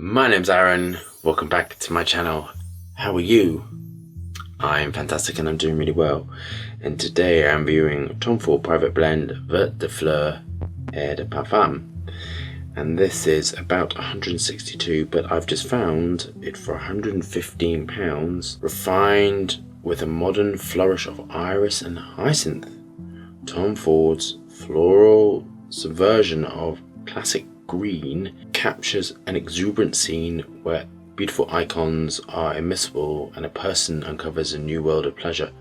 My name's Aaron, welcome back to my channel. How are you? I'm fantastic and I'm doing really well. And today I'm viewing Tom Ford Private Blend Vert de Fleur Eau de Parfum. And this is about 162, but I've just found it for £115, refined with a modern flourish of iris and hyacinth. Tom Ford's floral subversion of classic green captures an exuberant scene where beautiful icons are immiscible and a person uncovers a new world of pleasure.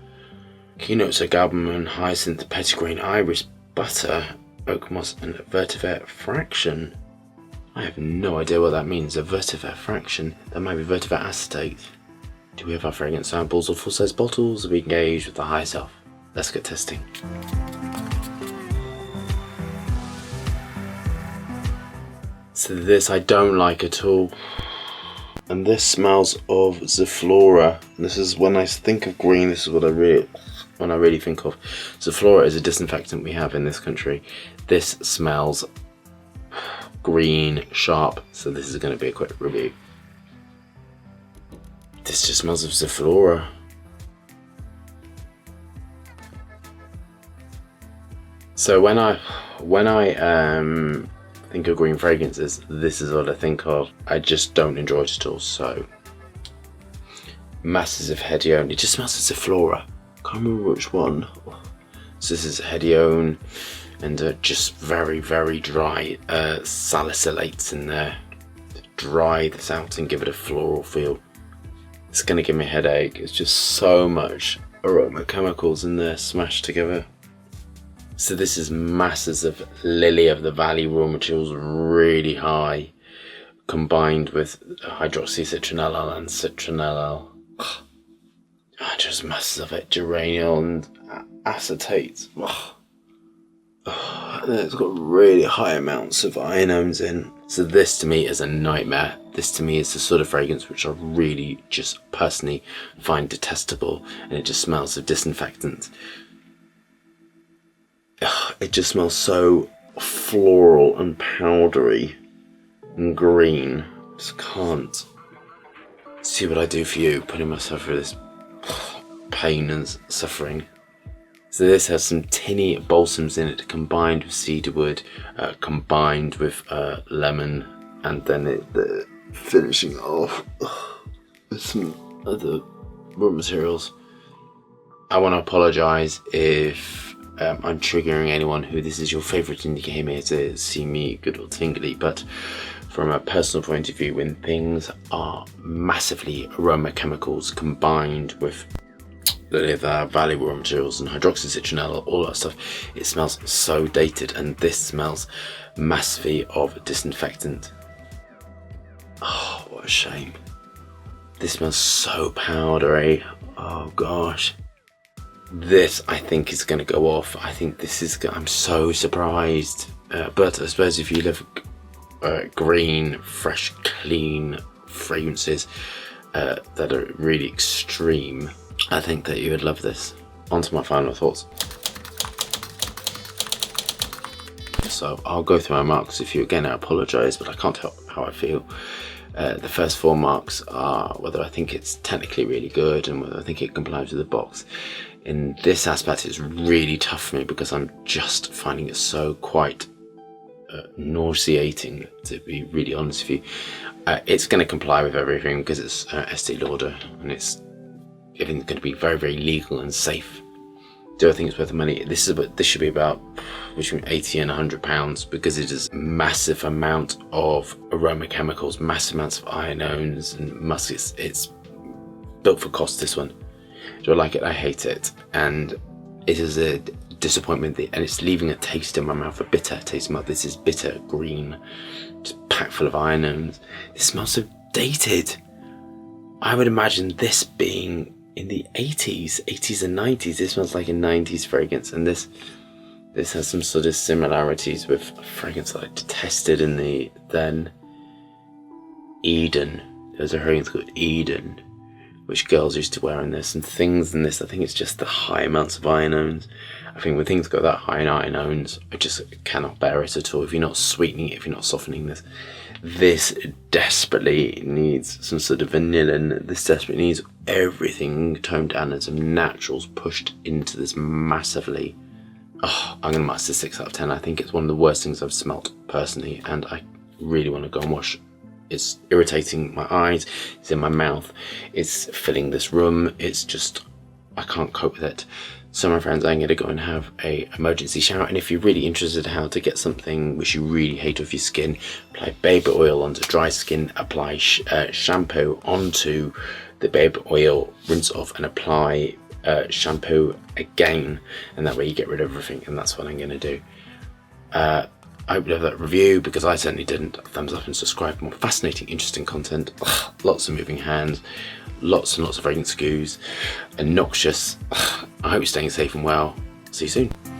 Keynotes are galbanum, hyacinth, petitgrain, iris, butter, oak moss and vetiver fraction. I have no idea what that means. A vetiver fraction? That might be vetiver acetate. Do we have our fragrance samples or full-size bottles? Are we engaged with the high self? Let's get testing. So this I don't like at all. And this smells of Zoflora. This is when I think of green, this is what I really think of. Zoflora is a disinfectant we have in this country. This smells green, sharp, so this is going to be a quick review. This just smells of Zoflora. So when I think of green fragrances, this is what I think of. I just don't enjoy it at all. So masses of Hedione. It just smells of Zoflora. Can't remember which one. So this is Hedione and just very dry salicylates in there to dry this out and give it a floral feel. It's gonna give me a headache. It's just so much aroma chemicals in there smashed together. So this is masses of lily of the valley raw materials, really high, combined with hydroxycitronellal and citronellal. Just masses of it, geraniol and acetate. And it's got really high amounts of ionones in. So this to me is a nightmare. This to me is the sort of fragrance which I really just personally find detestable, and it just smells of disinfectant. It just smells so floral and powdery and green. Just can't see what I do for you, putting myself through this pain and suffering. So this has some tinny balsams in it, combined with cedarwood, combined with lemon, and then the finishing off with some other raw materials. I want to apologise if I'm triggering anyone who this is your favourite and you came here to see me good or tingly, but from a personal point of view, when things are massively aroma chemicals combined with the valley raw materials and hydroxycitronellal, all that stuff, it smells so dated, and this smells massively of disinfectant. Oh, what a shame. This smells so powdery. Oh gosh. This I think is going to go off. I think this is, I'm so surprised. But I suppose if you love green, fresh, clean fragrances that are really extreme, I think that you would love this. On to my final thoughts. So I'll go through my marks. If you again, I apologise, but I can't help how I feel. The first 4 marks are whether I think it's technically really good and whether I think it complies with the box. In this aspect, it's really tough for me because I'm just finding it so quite nauseating, to be really honest with you. It's going to comply with everything because it's Estee Lauder and it's everything's going to be very legal and safe. Do I think it's worth the money? This should be about between £80 and £100 because it is massive amount of aroma chemicals, massive amounts of ionones and musks. It's built for cost, this one. Do I like it? I hate it. And it is a disappointment and it's leaving a taste in my mouth, a bitter taste in my mouth. This is bitter green, just packed full of ionones. It smells so dated. I would imagine this being in the 80s and 90s. This smells like a 90s fragrance, and this has some sort of similarities with a fragrance that I detested in the then Eden. There's a fragrance called Eden, which girls used to wear in this, and things in this. I think it's just the high amounts of ionones. I think when things go that high in ionones, I just cannot bear it at all. If you're not sweetening it, if you're not softening this desperately needs some sort of vanillin. This desperately needs everything toned down and some naturals pushed into this massively. Oh, I'm going to master 6 out of 10. I think it's one of the worst things I've smelt personally, and I really want to go and wash. It's irritating my eyes, it's in my mouth, it's filling this room, it's just, I can't cope with it. So my friends, I'm going to go and have a emergency shower, and if you're really interested in how to get something which you really hate off your skin, apply baby oil onto dry skin, apply shampoo onto the baby oil, rinse off and apply shampoo again, and that way you get rid of everything, and that's what I'm going to do. I hope you love that review, because I certainly didn't. Thumbs up and subscribe for more fascinating, interesting content. Ugh, lots of moving hands, lots and lots of fragrance skews, and noxious. Ugh, I hope you're staying safe and well. See you soon.